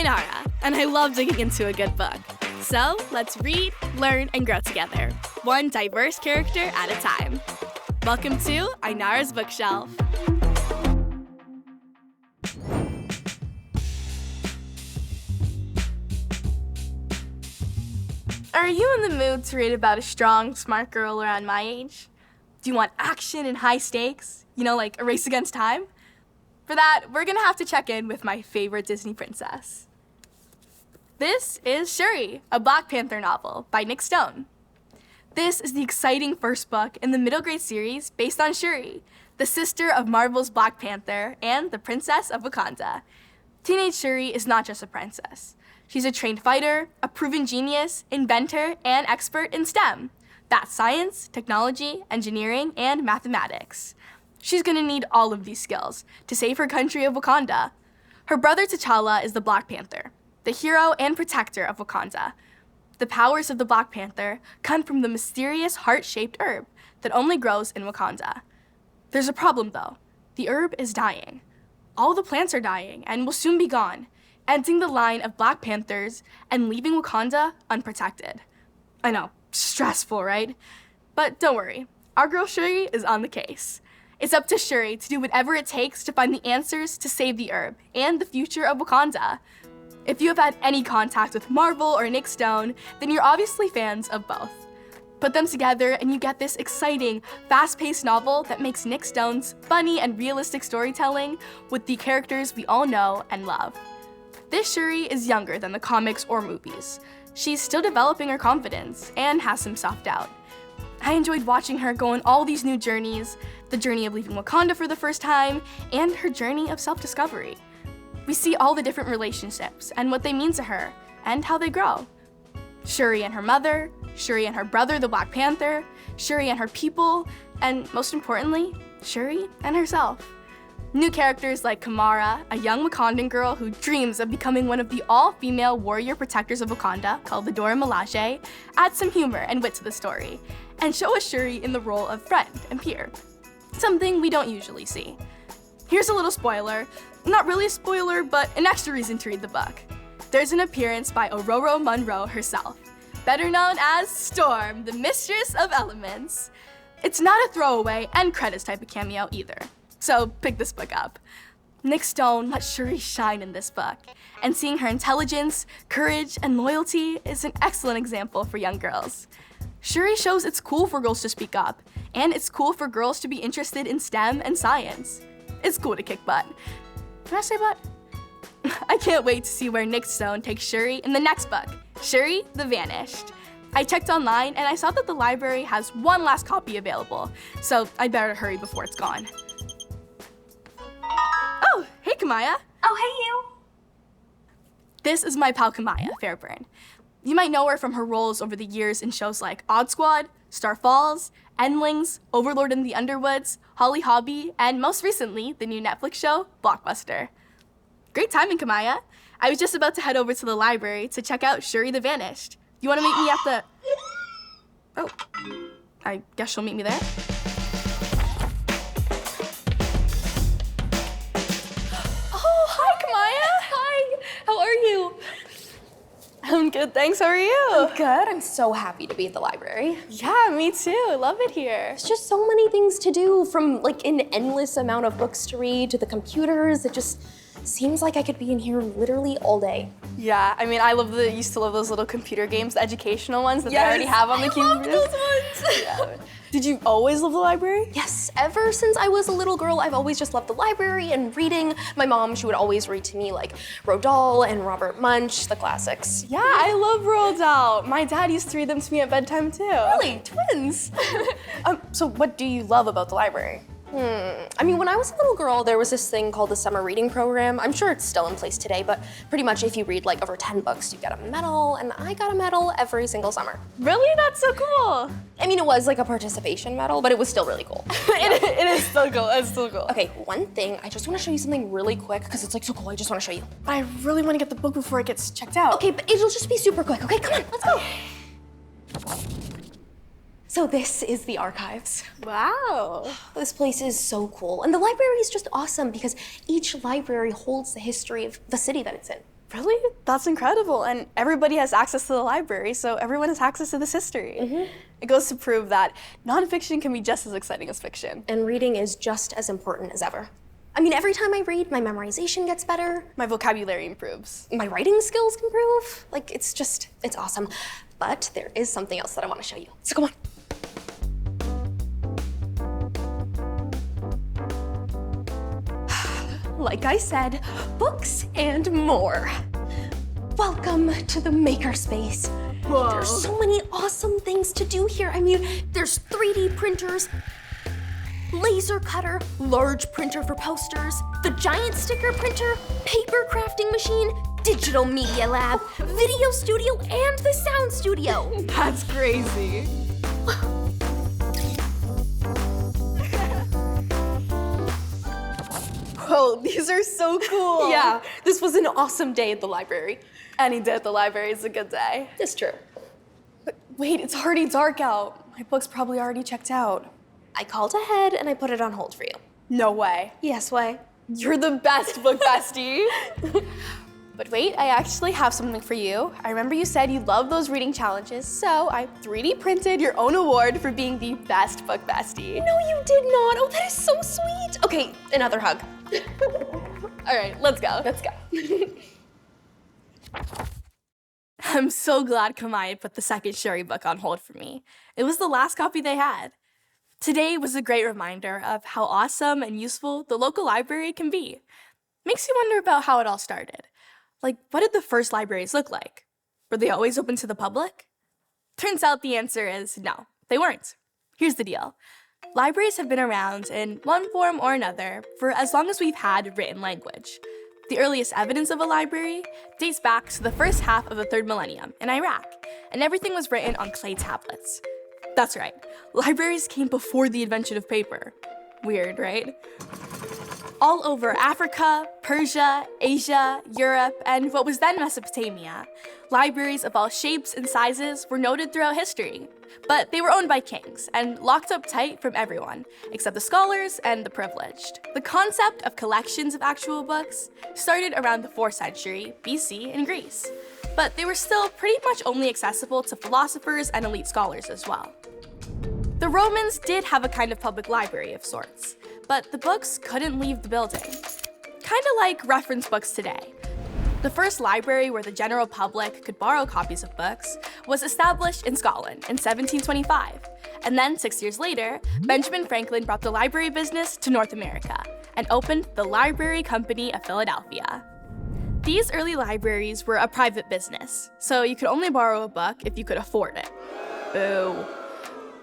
Ainara, and I love digging into a good book. So let's read, learn, and grow together, one diverse character at a time. Welcome to Ainara's Bookshelf. Are you in the mood to read about a strong, smart girl around my age? Do you want action and high stakes? You know, like a race against time? For that, we're gonna have to check in with my favorite Disney princess. This is Shuri, a Black Panther novel by Nic Stone. This is the exciting first book in the middle grade series based on Shuri, the sister of Marvel's Black Panther and the Princess of Wakanda. Teenage Shuri is not just a princess. She's a trained fighter, a proven genius, inventor, and expert in STEM. That's science, technology, engineering, and mathematics. She's gonna need all of these skills to save her country of Wakanda. Her brother T'Challa is the Black Panther, the hero and protector of Wakanda. The powers of the Black Panther come from the mysterious heart-shaped herb that only grows in Wakanda. There's a problem though. The herb is dying. All the plants are dying and will soon be gone, ending the line of Black Panthers and leaving Wakanda unprotected. I know, stressful, right? But don't worry, our girl Shuri is on the case. It's up to Shuri to do whatever it takes to find the answers to save the herb and the future of Wakanda. If you have had any contact with Marvel or Nic Stone, then you're obviously fans of both. Put them together and you get this exciting, fast-paced novel that makes Nic Stone's funny and realistic storytelling with the characters we all know and love. This Shuri is younger than the comics or movies. She's still developing her confidence and has some self-doubt. I enjoyed watching her go on all these new journeys, the journey of leaving Wakanda for the first time, and her journey of self-discovery. We see all the different relationships and what they mean to her, and how they grow. Shuri and her mother, Shuri and her brother, the Black Panther, Shuri and her people, and most importantly, Shuri and herself. New characters like Kamaia, a young Wakandan girl who dreams of becoming one of the all-female warrior protectors of Wakanda, called the Dora Milaje, add some humor and wit to the story, and show us Shuri in the role of friend and peer, something we don't usually see. Here's a little spoiler, not really a spoiler, but an extra reason to read the book. There's an appearance by Ororo Munroe herself, better known as Storm, the Mistress of Elements. It's not a throwaway end credits type of cameo either. So pick this book up. Nic Stone lets Shuri shine in this book, and seeing her intelligence, courage, and loyalty is an excellent example for young girls. Shuri shows it's cool for girls to speak up, and it's cool for girls to be interested in STEM and science. It's cool to kick butt. Can I say butt? I can't wait to see where Nic Stone takes Shuri in the next book, Shuri the Vanished. I checked online and I saw that the library has one last copy available, so I'd better hurry before it's gone. Oh, hey Kamaia. Oh, hey you. This is my pal Kamaia Fairburn. You might know her from her roles over the years in shows like Odd Squad, Star Falls, Endlings, Overlord in the Underwoods, Holly Hobby, and most recently, the new Netflix show, Blockbuster. Great timing, Kamaia. I was just about to head over to the library to check out Shuri the Vanished. You want to meet me at the... Oh, I guess she'll meet me there. Oh, hi, Kamaia. Hi, how are you? I'm good, thanks. How are you? Good, I'm so happy to be at the library. Yeah, me too. I love it here. There's just so many things to do, from like an endless amount of books to read to the computers. It just seems like I could be in here literally all day. Yeah, I mean, I used to love those little computer games, the educational ones that they already have on the computers. I love those ones. Yeah. Did you always love the library? Yes, ever since I was a little girl, I've always just loved the library and reading. My mom, she would always read to me like Roald Dahl and Robert Munsch, the classics. Yeah, I love Roald Dahl. My dad used to read them to me at bedtime too. Really? Twins? So what do you love about the library? I mean, when I was a little girl, there was this thing called the summer reading program. I'm sure it's still in place today, but pretty much if you read like over 10 books, you get a medal, and I got a medal every single summer. Really? That's so cool. I mean, it was like a participation medal, but it was still really cool. It is so cool. It's so cool. Okay, one thing, I just want to show you something really quick because it's like so cool. I just want to show you. I really want to get the book before it gets checked out. Okay, but it'll just be super quick. Okay, come on, let's go. So this is the archives. Wow. This place is so cool. And the library is just awesome because each library holds the history of the city that it's in. Really? That's incredible. And everybody has access to the library, so everyone has access to this history. It goes to prove that nonfiction can be just as exciting as fiction. And reading is just as important as ever. I mean, every time I read, my memorization gets better. My vocabulary improves. My writing skills improve. Like, it's awesome. But there is something else that I want to show you. So come on. Like I said, books and more. Welcome to the makerspace. Whoa. There's so many awesome things to do here. I mean, there's 3D printers, laser cutter, large printer for posters, the giant sticker printer, paper crafting machine, digital media lab, video studio, and the sound studio. That's crazy. Whoa, these are so cool. Yeah, this was an awesome day at the library. Any day at the library is a good day. It's true. But wait, it's already dark out. My book's probably already checked out. I called ahead and I put it on hold for you. No way. Yes, why? You're the best book bestie. But wait, I actually have something for you. I remember you said you love those reading challenges, so I 3D printed your own award for being the best book bestie. No, you did not. Oh, that is so sweet. Okay, another hug. All right, let's go. Let's go. I'm so glad Kamaia put the second Shuri book on hold for me. It was the last copy they had. Today was a great reminder of how awesome and useful the local library can be. Makes you wonder about how it all started. Like, what did the first libraries look like? Were they always open to the public? Turns out the answer is no, they weren't. Here's the deal. Libraries have been around in one form or another for as long as we've had written language. The earliest evidence of a library dates back to the first half of the 3rd millennium in Iraq, and everything was written on clay tablets. That's right, libraries came before the invention of paper. Weird, right? All over Africa, Persia, Asia, Europe, and what was then Mesopotamia, libraries of all shapes and sizes were noted throughout history. But they were owned by kings and locked up tight from everyone, except the scholars and the privileged. The concept of collections of actual books started around the 4th century BC in Greece, but they were still pretty much only accessible to philosophers and elite scholars as well. The Romans did have a kind of public library of sorts, but the books couldn't leave the building. Kinda like reference books today. The first library where the general public could borrow copies of books was established in Scotland in 1725. And then 6 years later, Benjamin Franklin brought the library business to North America and opened the Library Company of Philadelphia. These early libraries were a private business, so you could only borrow a book if you could afford it. Boo.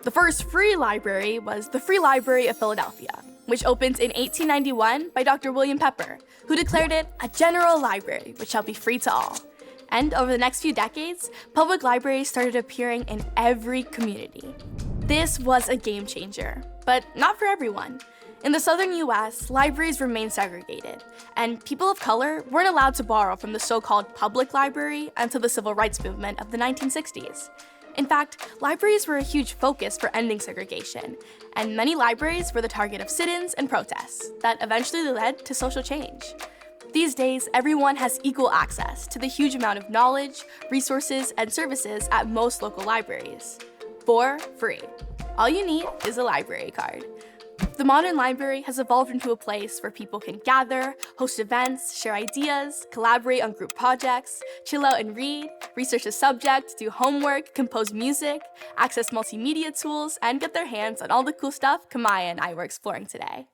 The first free library was the Free Library of Philadelphia, which opened in 1891 by Dr. William Pepper, who declared it a general library which shall be free to all. And over the next few decades, public libraries started appearing in every community. This was a game changer, but not for everyone. In the southern US, libraries remained segregated, and people of color weren't allowed to borrow from the so-called public library until the civil rights movement of the 1960s. In fact, libraries were a huge focus for ending segregation, and many libraries were the target of sit-ins and protests that eventually led to social change. These days, everyone has equal access to the huge amount of knowledge, resources, and services at most local libraries. For free. All you need is a library card. The modern library has evolved into a place where people can gather, host events, share ideas, collaborate on group projects, chill out and read, research a subject, do homework, compose music, access multimedia tools, and get their hands on all the cool stuff Kamaia and I were exploring today.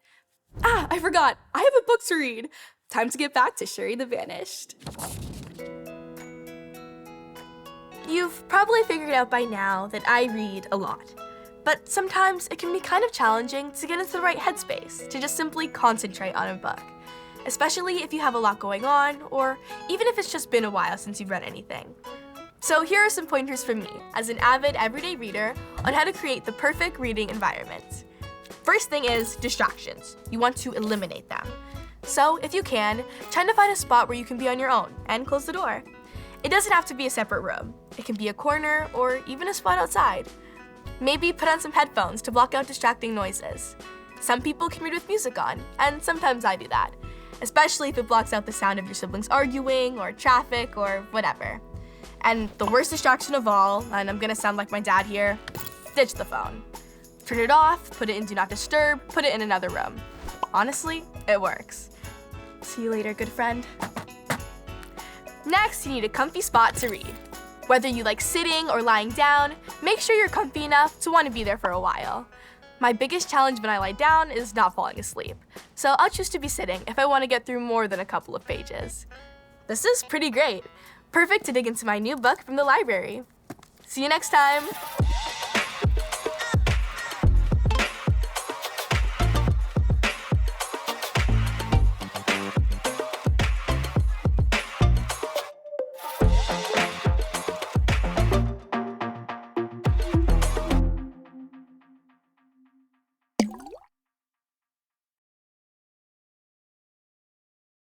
I forgot! I have a book to read! Time to get back to Shuri the Vanished. You've probably figured out by now that I read a lot. But sometimes it can be kind of challenging to get into the right headspace to just simply concentrate on a book, especially if you have a lot going on, or even if it's just been a while since you've read anything. So here are some pointers from me, as an avid everyday reader, on how to create the perfect reading environment. First thing is distractions. You want to eliminate them. So if you can, try to find a spot where you can be on your own and close the door. It doesn't have to be a separate room. It can be a corner or even a spot outside. Maybe put on some headphones to block out distracting noises. Some people can read with music on, and sometimes I do that. especially if it blocks out the sound of your siblings arguing or traffic or whatever. And the worst distraction of all, and I'm gonna sound like my dad here, ditch the phone. Turn it off, put it in Do Not Disturb, put it in another room. Honestly, it works. See you later, good friend. Next, you need a comfy spot to read. Whether you like sitting or lying down, make sure you're comfy enough to want to be there for a while. My biggest challenge when I lie down is not falling asleep, so I'll choose to be sitting if I want to get through more than a couple of pages. This is pretty great. Perfect to dig into my new book from the library. See you next time.